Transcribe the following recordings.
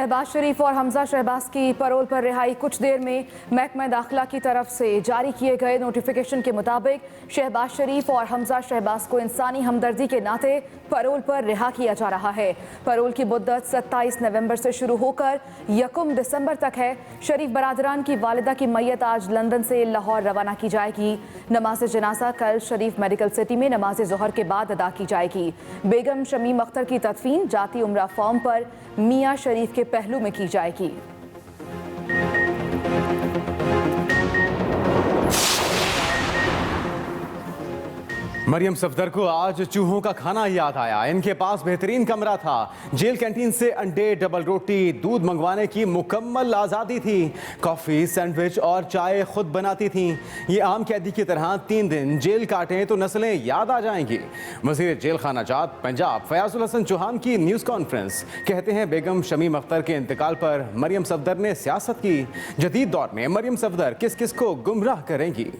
शहबाज शरीफ और हमजा शहबाज की पैरोल पर रिहाई कुछ देर में महकमा दाखिला की तरफ से जारी किए गए नोटिफिकेशन के मुताबिक शहबाज शरीफ और हमजा शहबाज को इंसानी हमदर्दी के नाते पैरोल पर रिहा किया जा रहा है। पैरोल की मुद्दत 27 नवंबर से शुरू होकर 1 दिसंबर तक है। शरीफ बरादरान की वालिदा की मैयत आज लंदन से लाहौर रवाना की जाएगी। नमाज जनाजा कल शरीफ मेडिकल सिटी में नमाज ज़ोहर के बाद अदा की जाएगी। बेगम शमीम अख्तर की तदफीन जाती उम्रा फॉर्म पर मियाँ शरीफ के पहलू में की जाएगी। मरियम सफदर को आज चूहों का खाना याद आया। इनके पास बेहतरीन कमरा था। जेल कैंटीन से अंडे, डबल रोटी, दूध मंगवाने की मुकम्मल आज़ादी थी। कॉफ़ी, सैंडविच और चाय खुद बनाती थीं। ये आम कैदी की तरह 3 दिन जेल काटें तो नस्लें याद आ जाएंगी। वज़ीर जेल खाना जात पंजाब फयाजुल हसन चौहान की न्यूज़ कॉन्फ्रेंस। कहते हैं बेगम शमीम अख्तर के इंतकाल पर मरियम सफदर ने सियासत की। जदीद दौर में मरियम सफदर किस किस को गुमराह करेंगी।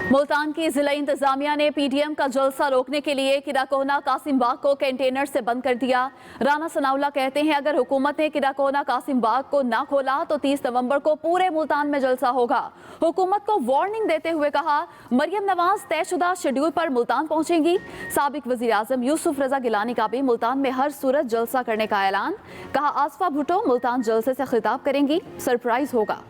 मुल्तान की जिला इंतजामिया ने पीडीएम का जलसा रोकने के लिए किराकोना कासिम बाग को कंटेनर से बंद कर दिया। राना सनाउल्लाह कहते हैं अगर हुकूमत ने किराकोना कासिम बाग को ना खोला तो 30 नवंबर को पूरे मुल्तान में जलसा होगा। हुकूमत को वार्निंग देते हुए कहा मरियम नवाज तयशुदा शेड्यूल पर मुल्तान पहुंचेंगी। साबिक वजीर आजम यूसुफ रजा गिलानी का भी मुल्तान में हर सूरत जलसा करने का ऐलान। कहा आसफा भुट्टो मुल्तान जलसे से खिताब करेंगी, सरप्राइज होगा।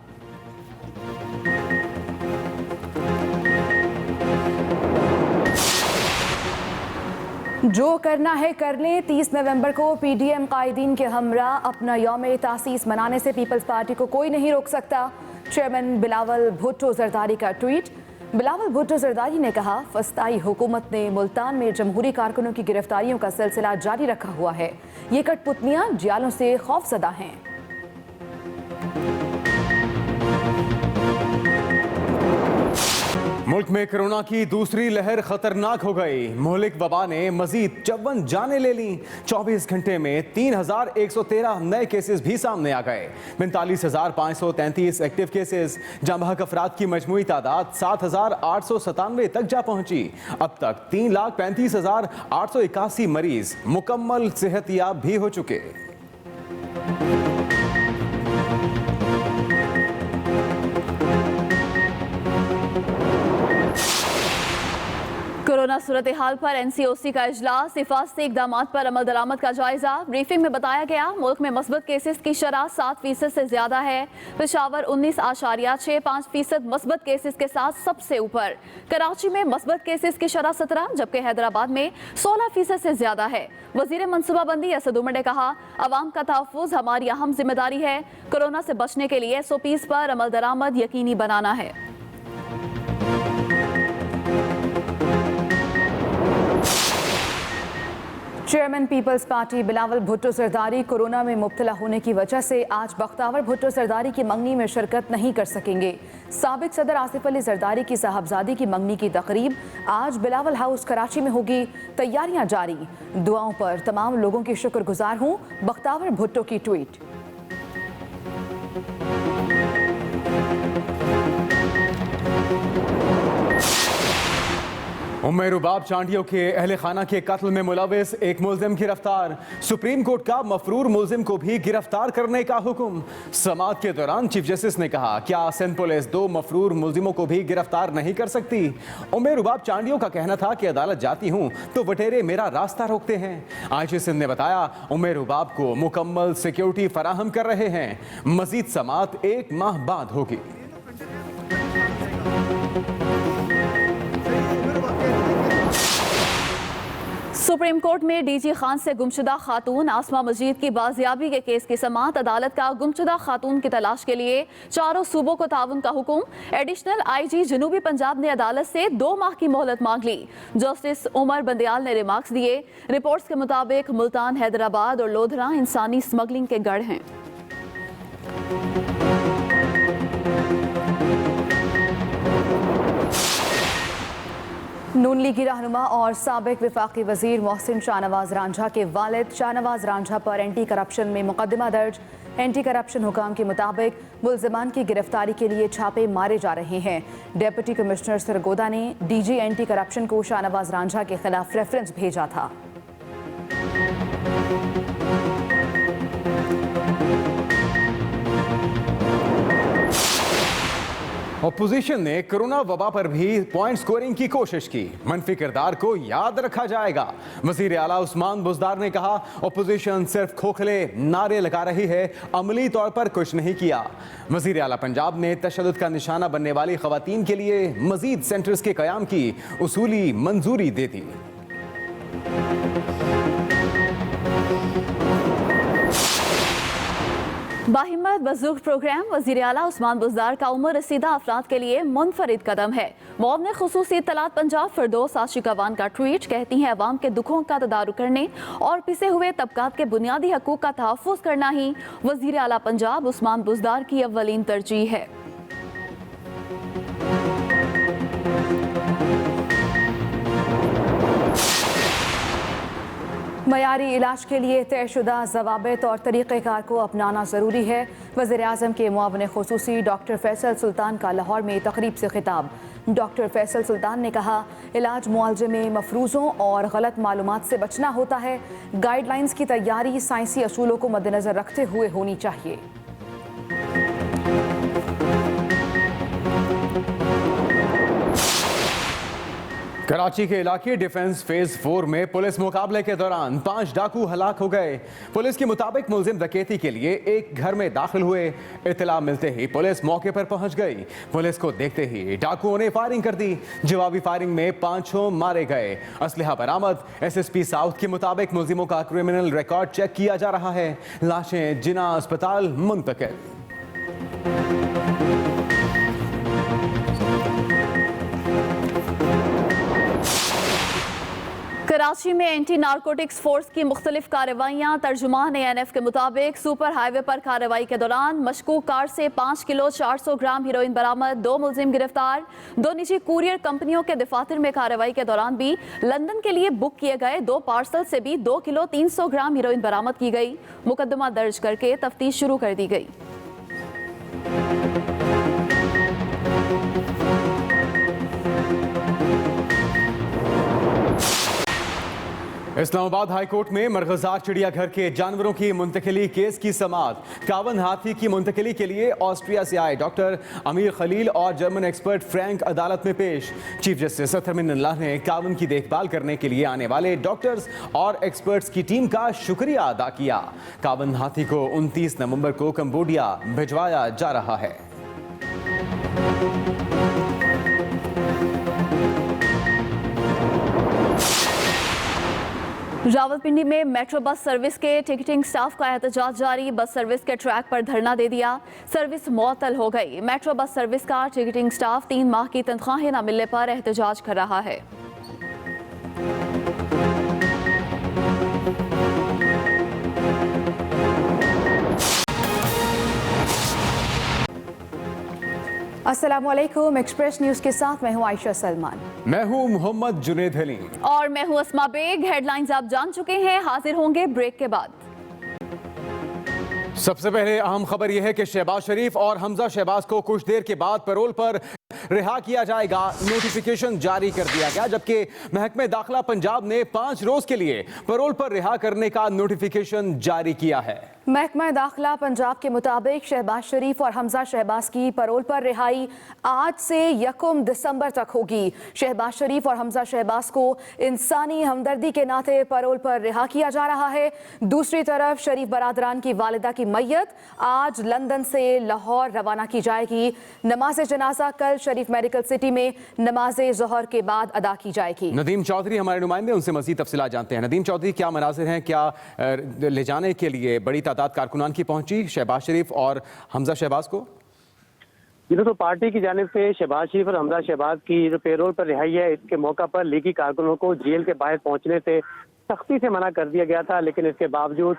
जो करना है कर लें। 30 नवंबर को पीडीएम कायदीन के हमरा अपना यौम तासीस मनाने से पीपल्स पार्टी को कोई नहीं रोक सकता। चेयरमैन बिलावल भुट्टो जरदारी का ट्वीट। बिलावल भुट्टो जरदारी ने कहा फस्ताई हुकूमत ने मुल्तान में जमहूरी कारकुनों की गिरफ्तारियों का सिलसिला जारी रखा हुआ है। ये कठपुतलियां जियालों से खौफजदा हैं। मुल्क में कोरोना की दूसरी लहर खतरनाक हो गई। मुहलिक वबा ने मजीद 54 जानें ले लीं। 24 घंटे में 3113 नए केसेस भी सामने आ गए। 45,533 एक्टिव केसेस। जामबहक अफराद की मजमूई तादाद 7,897 तक जा पहुंची। अब तक 3,35,881 मरीज मुकम्मल सेहतयाब भी हो चुके। कोरोना सूरत हाल पर एनसीओसी का इजलास। हिफाजती इकदाम पर अमल दरामद का जायजा। ब्रीफिंग में बताया गया मुल्क में मस्बत केसेस की शरह 7% से ज्यादा है। पेशावर 19.65% मस्बत केसेस के साथ सबसे ऊपर। कराची में मस्बत केसेस की शरह 17 जबकि हैदराबाद में 16% से ज्यादा है। वजीर मनसूबाबंदी असद उमर ने कहा अवाम का तहफ़्फ़ुज़ हमारी अहम जिम्मेदारी है। कोरोना से बचने के लिए SOPs पर अमल दरामद यकीनी बनाना है। चेयरमैन पीपल्स पार्टी बिलावल भुट्टो जरदारी कोरोना में मुब्तला होने की वजह से आज बख्तावर भुट्टो जरदारी की मंगनी में शिरकत नहीं कर सकेंगे। साबिक सदर आसिफ अली जरदारी की साहबजादी की मंगनी की तकरीब आज बिलावल हाउस कराची में होगी। तैयारियां जारी। दुआओं पर तमाम लोगों की शुक्रगुजार हूँ। बख्तावर भुट्टो की ट्वीट। उम्मे रुबाब चांडियों के अहले खाना के कत्ल में मुलविस एक मुलजिम गिरफ्तार। सुप्रीम कोर्ट का मफरूर मुलजिम को भी गिरफ्तार करने का हुक्म। समाअत के दौरान चीफ जस्टिस ने कहा क्या सिंध पुलिस 2 मफरूर मुलजिमों को भी गिरफ्तार नहीं कर सकती। उम्मे रुबाब चांडियों का कहना था कि अदालत जाती हूँ तो वटेरे मेरा रास्ता रोकते हैं। आईजी सिंध ने बताया उम्मे रुबाब को मुकम्मल सिक्योरिटी फराहम कर रहे हैं। मजीद समाअत 1 माह बाद होगी। सुप्रीम कोर्ट में डीजी खान से गुमशुदा खातून आसमा मजीद की बाजियाबी के केस की समाअत। अदालत का गुमशुदा खातून की तलाश के लिए चारों सूबों को ताउन का हुक्म। एडिशनल आईजी जनूबी पंजाब ने अदालत से 2 माह की मोहलत मांग ली। जस्टिस उमर बंदयाल ने रिमार्क्स दिए। रिपोर्ट्स के मुताबिक मुल्तान, हैदराबाद और लोधरा इंसानी स्मगलिंग के गढ़ हैं। नून लीगी रहनुमा और साबिक वफाकी वजीर मोहसिन शाहनवाज रांझा के वालिद शाहनवाज रांझा पर एंटी करप्शन में मुकदमा दर्ज। एंटी करप्शन हुकाम के मुताबिक मुल्जिमान की गिरफ्तारी के लिए छापे मारे जा रहे हैं। डिप्टी कमिश्नर सरगोदा ने डीजी एंटी करप्शन को शाहनवाज रांझा के खिलाफ रेफरेंस भेजा था। ऑपोजिशन ने कोरोना वबा पर भी पॉइंट स्कोरिंग की कोशिश की। मनफी किरदार को याद रखा जाएगा। वजीर आला उस्मान बुज़दार ने कहा, ऑपोजिशन सिर्फ खोखले नारे लगा रही है, अमली तौर पर कुछ नहीं किया। वजीर आला पंजाब ने तशद्दुद का निशाना बनने वाली खवातीन के लिए मजीद सेंटर्स के कयाम की उसूली मंजूरी दे दी। बाहिम्मत बज़ुर्ग प्रोग्राम वज़ीर आला उस्मान बुज़दार का उम्र रसीदा अफराद के लिए मुनफरिद कदम है। मुआवने खुसूसी इत्तलात पंजाब फिरदौस आशिकावान का ट्वीट कहती हैं, अवाम के दुखों का तदारुक करने और पिसे हुए तबकात के बुनियादी हकूक़ का तहफ़्फ़ुज़ करना ही वज़ीर आला पंजाब उस्मान बुज़दार की अव्वलीन तरजीह है। मयारी इलाज के लिए तयशुदा ज़वाबित और तरीक़ेकार को अपनाना ज़रूरी है। वज़ीर आज़म के मुआवने खुसूसी डॉक्टर फैसल सुल्तान का लाहौर में तकरीब से खिताब। डॉक्टर फैसल सुल्तान ने कहा, इलाज मुआलजे में मफरूज़ों और गलत मालूमात से बचना होता है। गाइडलाइंस की तैयारी साइंसी असूलों को मद्देनज़र रखते हुए होनी चाहिए। कराची के इलाके डिफेंस फेज 4 में पुलिस मुकाबले के दौरान 5 डाकू हलाक हो गए। पुलिस के मुताबिक मुलजिम डकैती के लिए एक घर में दाखिल हुए। इत्तला मिलते ही पुलिस मौके पर पहुंच गई। पुलिस को देखते ही डाकुओं ने फायरिंग कर दी। जवाबी फायरिंग में 5 मारे गए। असलहा बरामद। SSP साउथ के मुताबिक मुलजिमों का क्रिमिनल रिकॉर्ड चेक किया जा रहा है। लाशें जिना अस्पताल मुंतकिल। कराची में एंटी नारकोटिक्स फोर्स की मुख्तलिफ कार्रवाइयाँ। तर्जुमान ANF के मुताबिक सुपर हाईवे पर कार्रवाई के दौरान मशकूक कार से 5 किलो 400 ग्राम हीरोइन बरामद। 2 मुलजिम गिरफ्तार। 2 निजी कुरियर कंपनियों के दफातर में कार्रवाई के दौरान भी लंदन के लिए बुक किए गए 2 पार्सल से भी 2 किलो 300 ग्राम हीरोइन बरामद की गई। मुकदमा दर्ज करके तफ्तीश शुरू कर दी गई। इस्लामाबाद हाई कोर्ट में मरगजार चिड़ियाघर के जानवरों की मुंतकिली केस की समाअत। 51 हाथी की मुंतकिली के लिए ऑस्ट्रिया से आए डॉक्टर अमीर खलील और जर्मन एक्सपर्ट फ्रैंक अदालत में पेश। चीफ जस्टिस अतर मिनल्लाह ने 51 की देखभाल करने के लिए आने वाले डॉक्टर्स और एक्सपर्ट्स की टीम का शुक्रिया अदा किया। 51 हाथी को 29 नवंबर को कंबोडिया भिजवाया जा रहा है। रावलपिंडी में मेट्रो बस सर्विस के टिकटिंग स्टाफ का एहतजाज जारी। बस सर्विस के ट्रैक पर धरना दे दिया। सर्विस मुअत्तल हो गई। मेट्रो बस सर्विस का टिकटिंग स्टाफ 3 माह की तनख्वाहें न मिलने पर एहतजाज कर रहा है। अस्सलामुअलैकुम। एक्सप्रेस न्यूज के साथ मैं हूं आयशा सलमान। मैं हूं मोहम्मद जुनेद हलीम और मैं हूं अस्मा बेग। हेडलाइंस आप जान चुके हैं, हाजिर होंगे ब्रेक के बाद। सबसे पहले अहम खबर यह है कि शहबाज शरीफ और हमजा शहबाज को कुछ देर के बाद पैरोल पर रिहा किया जाएगा। नोटिफिकेशन जारी कर दिया गया, जबकि महकमे दाखिला पंजाब ने 5 रोज के लिए पैरोल पर रिहा करने का नोटिफिकेशन जारी किया है। महकमा दाखिला पंजाब के मुताबिक शहबाज शरीफ और हमजा शहबाज की पैरोल पर रिहाई आज से 1 दिसंबर तक होगी। शहबाज शरीफ और हमजा शहबाज को इंसानी हमदर्दी के नाते पैरोल पर रिहा किया जा रहा है। दूसरी तरफ शरीफ बरादरान की वालिदा की मैयत आज लंदन से लाहौर रवाना की जाएगी। नमाज जनाजा कल शरीफ मेडिकल सिटी में नमाज ज़ोहर के बाद अदा की जाएगी। नदीम चौधरी हमारे नुमाइंदे, उनसे मज़ीद तफसीलात जानते हैं। नदीम चौधरी, क्या मनाज़िर हैं, क्या ले जाने के लिए बड़ी तादाद कारकुनान की पहुंची शहबाज शरीफ और हमजा शहबाज को? ये तो पार्टी की जानिब से शहबाज शरीफ और हमजा शहबाज की जो पेरोल पर रिहाई है, इसके मौका पर लीगी कारकुनों को जेल के बाहर पहुंचने से सख्ती से मना कर दिया गया था। लेकिन इसके बावजूद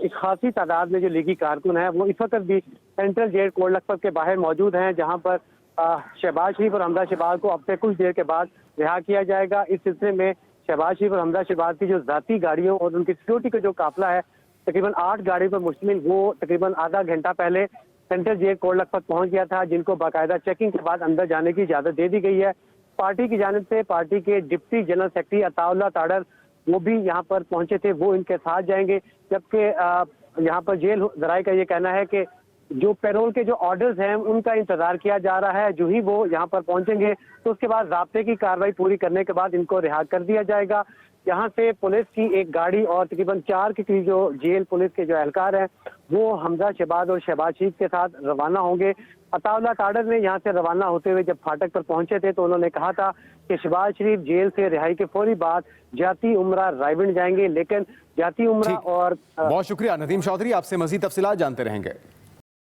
एक खासी तादाद में जो लीगी कारकुन है वो इस वक्त भी सेंट्रल जेल कोट लखपत के बाहर मौजूद हैं, जहां पर शहबाज शरीफ और हमजा शहबाज को अब से कुछ देर के बाद रिहा किया जाएगा। इस सिलसिले में शहबाज शरीफ और हमजा शहबाज की जो जाती गाड़ियों और उनकी सिक्योरिटी का जो काफिला है तकरीबन 8 गाड़ियों पर मुश्तमिल, वो तकरीबन आधा घंटा पहले सेंट्रल जेल कोट लखपत पहुंच गया था, जिनको बाकायदा चेकिंग के बाद अंदर जाने की इजाजत दे दी गई है। पार्टी की जानिब से पार्टी के डिप्टी जनरल सेक्रेटरी अताउल्लाह ताडर वो भी यहाँ पर पहुंचे थे, वो इनके साथ जाएंगे। जबकि यहाँ पर जेल जराये का ये कहना है कि जो पैरोल के जो ऑर्डर्स हैं उनका इंतजार किया जा रहा है। जो ही वो यहाँ पर पहुंचेंगे तो उसके बाद ज़ाब्ते की कार्रवाई पूरी करने के बाद इनको रिहा कर दिया जाएगा। यहाँ से पुलिस की एक गाड़ी और तकरीबन 4 के करीब जो जेल पुलिस के जो एहलकार हैं वो हमजा शहबाज और शहबाज शरीफ के साथ रवाना होंगे। अताउल्लाह ताडर ने यहाँ से रवाना होते हुए जब फाटक पर पहुंचे थे तो उन्होंने कहा था कि शहबाज शरीफ जेल से रिहाई के फौरी बाद जाती उम्रा रायबंड जाएंगे, लेकिन जाती उम्रा ठीक। और बहुत शुक्रिया नदीम चौधरी, आपसे मजीद तफसीलात जानते रहेंगे।